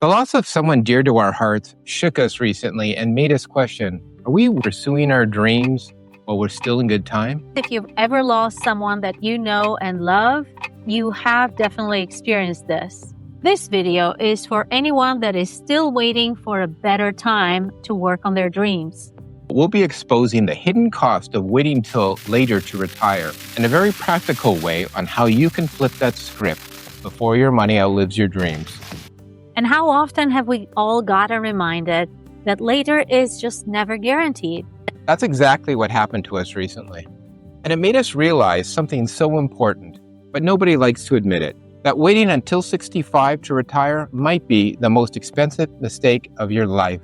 The loss of someone dear to our hearts shook us recently and made us question, are we pursuing our dreams while we're still in good time? If you've ever lost someone that you know and love, you have definitely experienced this. This video is for anyone that is still waiting for a better time to work on their dreams. We'll be exposing the hidden cost of waiting till later to retire in a very practical way on how you can flip that script before your money outlives your dreams. And how often have we all gotten reminded that later is just never guaranteed? That's exactly what happened to us recently. And it made us realize something so important, but nobody likes to admit it, that waiting until 65 to retire might be the most expensive mistake of your life.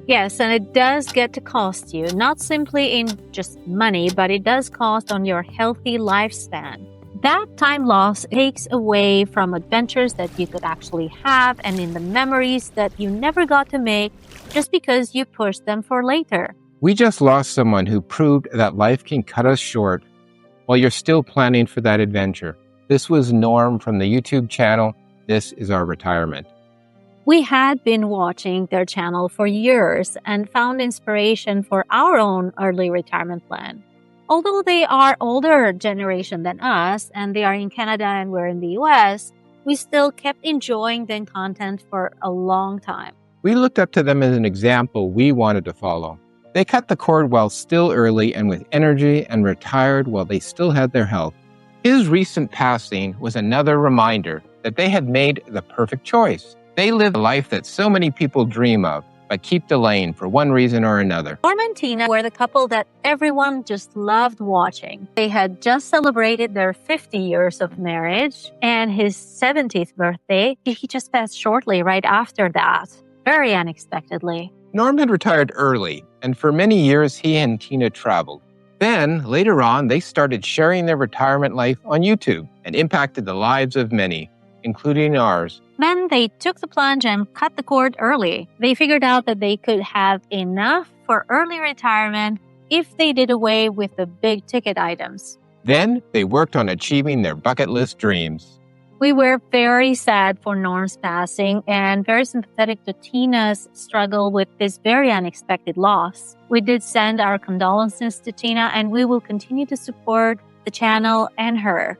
Yes, and it does get to cost you, not simply in just money, but it does cost on your healthy lifespan. That time loss takes away from adventures that you could actually have and in the memories that you never got to make just because you pushed them for later. We just lost someone who proved that life can cut us short while you're still planning for that adventure. This was Norm from the YouTube channel, This Is Our Retirement. We had been watching their channel for years and found inspiration for our own early retirement plan. Although they are older generation than us and they are in Canada and we're in the US, we still kept enjoying their content for a long time. We looked up to them as an example we wanted to follow. They cut the cord while still early and with energy and retired while they still had their health. His recent passing was another reminder that they had made the perfect choice. They lived a life that so many people dream of, but keep delaying for one reason or another. Norm and Tina were the couple that everyone just loved watching. They had just celebrated their 50 years of marriage, and his 70th birthday, he just passed shortly right after that, very unexpectedly. Norm had retired early, and for many years he and Tina traveled. Then, later on, they started sharing their retirement life on YouTube and impacted the lives of many, including ours. Then they took the plunge and cut the cord early. They figured out that they could have enough for early retirement if they did away with the big ticket items. Then they worked on achieving their bucket list dreams. We were very sad for Norm's passing and very sympathetic to Tina's struggle with this very unexpected loss. We did send our condolences to Tina, and we will continue to support the channel and her.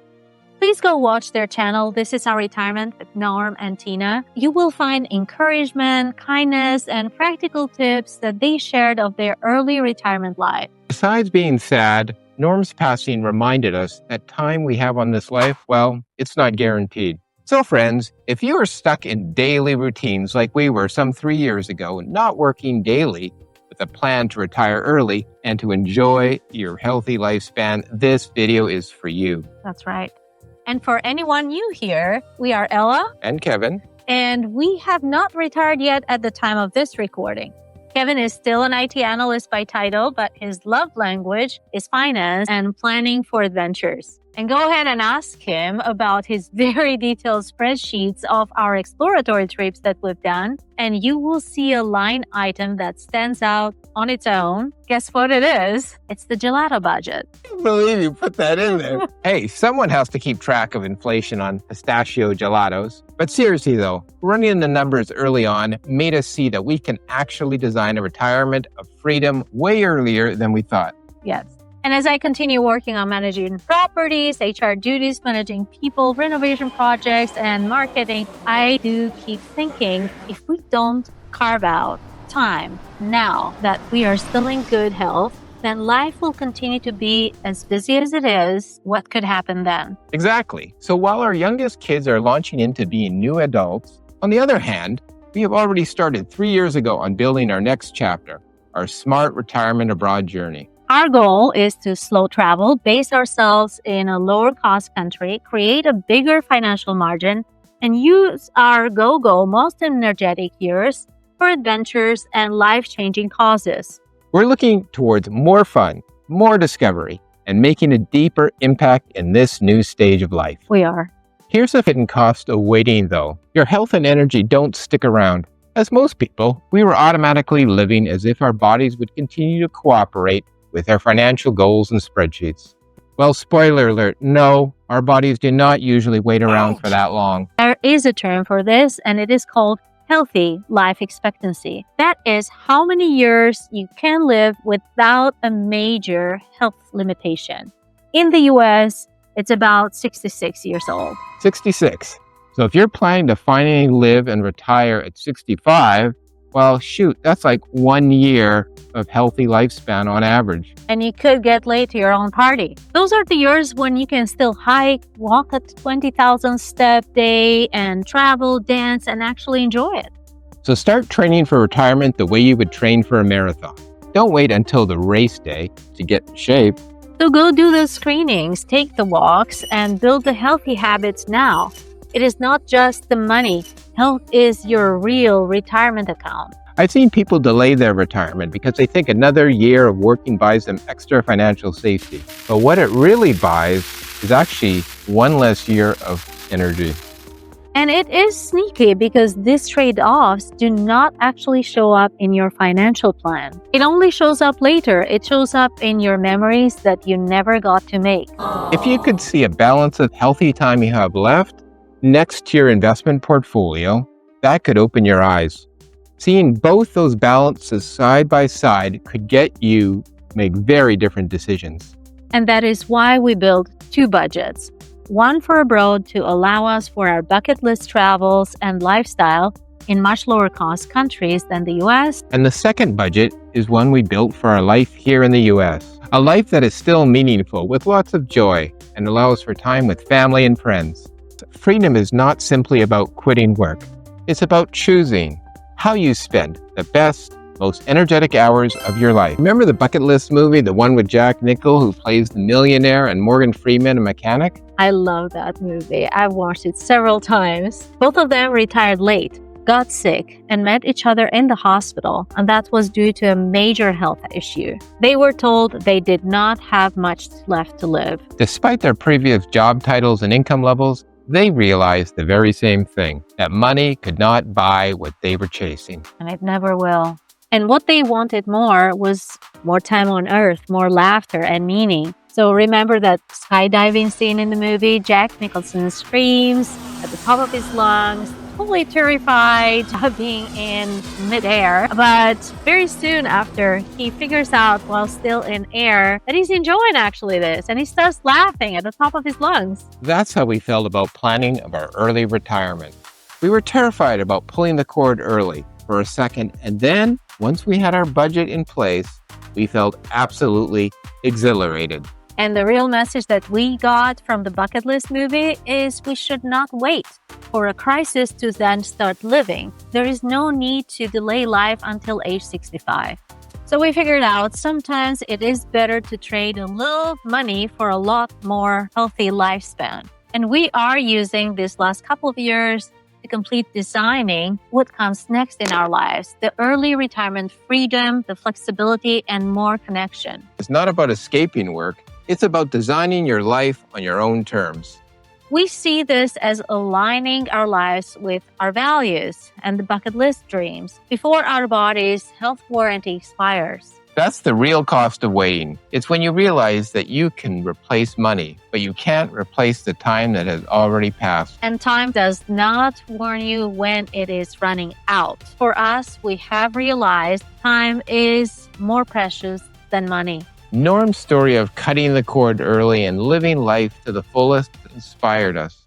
Please go watch their channel, This Is Our Retirement with Norm and Tina. You will find encouragement, kindness, and practical tips that they shared of their early retirement life. Besides being sad, Norm's passing reminded us that time we have on this life, well, it's not guaranteed. So friends, if you are stuck in daily routines like we were some 3 years ago, not working daily with a plan to retire early and to enjoy your healthy lifespan, this video is for you. That's right. And for anyone new here, we are Ella And Kevin. and we have not retired yet at the time of this recording. Kevin is still an IT analyst by title, but his love language is finance and planning for adventures. And go ahead and ask him about his very detailed spreadsheets of our exploratory trips that we've done, and you will see a line item that stands out on its own. Guess what it is? It's the gelato budget. I can't believe you put that in there. Hey, someone has to keep track of inflation on pistachio gelatos. But seriously though, running the numbers early on made us see that we can actually design a retirement of freedom way earlier than we thought. Yes. And as I continue working on managing properties, HR duties, managing people, renovation projects, and marketing, I do keep thinking if we don't carve out time now that we are still in good health, then life will continue to be as busy as it is. What could happen then? Exactly. So while our youngest kids are launching into being new adults, on the other hand, we have already started 3 years ago on building our next chapter, our Smart Retirement Abroad journey. Our goal is to slow travel, base ourselves in a lower cost country, create a bigger financial margin, and use our go-go most energetic years for adventures and life-changing causes. We're looking towards more fun, more discovery, and making a deeper impact in this new stage of life. We are. Here's a hidden cost of waiting though. Your health and energy don't stick around. As most people, we were automatically living as if our bodies would continue to cooperate with our financial goals and spreadsheets. Well, spoiler alert, no, our bodies do not usually wait around for that long. There is a term for this, and it is called healthy life expectancy. That is how many years you can live without a major health limitation. In the US, it's about 66 years old. 66. So if you're planning to finally live and retire at 65, well, shoot, that's like 1 year of healthy lifespan on average. And you could get late to your own party. Those are the years when you can still hike, walk a 20,000 step day, and travel, dance, and actually enjoy it. So start training for retirement the way you would train for a marathon. Don't wait until the race day to get in shape. So go do the screenings, take the walks, and build the healthy habits now. It is not just the money. Health is your real retirement account. I've seen people delay their retirement because they think another year of working buys them extra financial safety. But what it really buys is actually one less year of energy. And it is sneaky because these trade-offs do not actually show up in your financial plan. It only shows up later. It shows up in your memories that you never got to make. If you could see a balance of healthy time you have left next to your investment portfolio, that could open your eyes. Seeing both those balances side by side could get you make very different decisions. And that is why we build two budgets. One for abroad to allow us for our bucket list travels and lifestyle in much lower cost countries than the US. And the second budget is one we built for our life here in the US. A life that is still meaningful with lots of joy and allows for time with family and friends. Freedom is not simply about quitting work. It's about choosing how you spend the best, most energetic hours of your life. Remember the bucket list movie, the one with Jack Nickel who plays the millionaire and Morgan Freeman, a mechanic? I love that movie. I've watched it several times. Both of them retired late, got sick, and met each other in the hospital, and that was due to a major health issue. They were told they did not have much left to live. Despite their previous job titles and income levels, they realized the very same thing, that money could not buy what they were chasing. And it never will. And what they wanted more was more time on earth, more laughter and meaning. So remember that skydiving scene in the movie? Jack Nicholson screams at the top of his lungs, totally terrified of being in midair. But very soon after, he figures out while still in air that he's enjoying actually this. And he starts laughing at the top of his lungs. That's how we felt about planning of our early retirement. We were terrified about pulling the cord early for a second. And then once we had our budget in place, we felt absolutely exhilarated. And the real message that we got from the bucket list movie is we should not wait for a crisis to then start living. There is no need to delay life until age 65. So we figured out sometimes it is better to trade a little money for a lot more healthy lifespan. And we are using this last couple of years to complete designing what comes next in our lives, the early retirement freedom, the flexibility, and more connection. It's not about escaping work. It's about designing your life on your own terms. We see this as aligning our lives with our values and the bucket list dreams before our body's health warranty expires. That's the real cost of waiting. It's when you realize that you can replace money, but you can't replace the time that has already passed. And time does not warn you when it is running out. For us, we have realized time is more precious than money. Norm's story of cutting the cord early and living life to the fullest inspired us.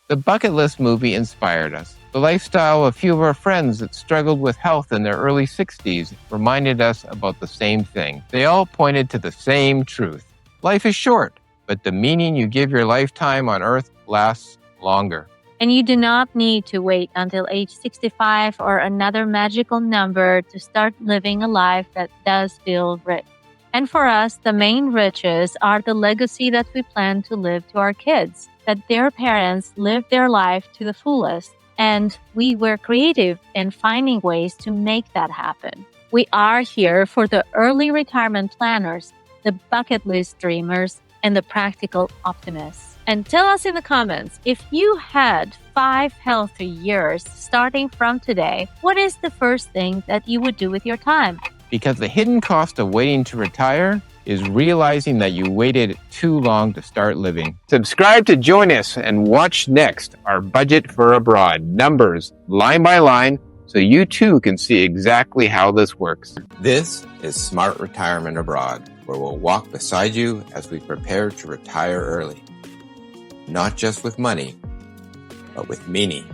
The bucket list movie inspired us. The lifestyle of a few of our friends that struggled with health in their early 60s reminded us about the same thing. They all pointed to the same truth. Life is short, but the meaning you give your lifetime on earth lasts longer. And you do not need to wait until age 65 or another magical number to start living a life that does feel rich. And for us, the main riches are the legacy that we plan to live to our kids, that their parents lived their life to the fullest. And we were creative in finding ways to make that happen. We are here for the early retirement planners, the bucket list dreamers, and the practical optimists. And tell us in the comments, if you had 5 healthy years starting from today, what is the first thing that you would do with your time? Because the hidden cost of waiting to retire is realizing that you waited too long to start living. Subscribe to join us and watch next our budget for abroad. Numbers, line by line, so you too can see exactly how this works. This is Smart Retirement Abroad, where we'll walk beside you as we prepare to retire early. Not just with money, but with meaning.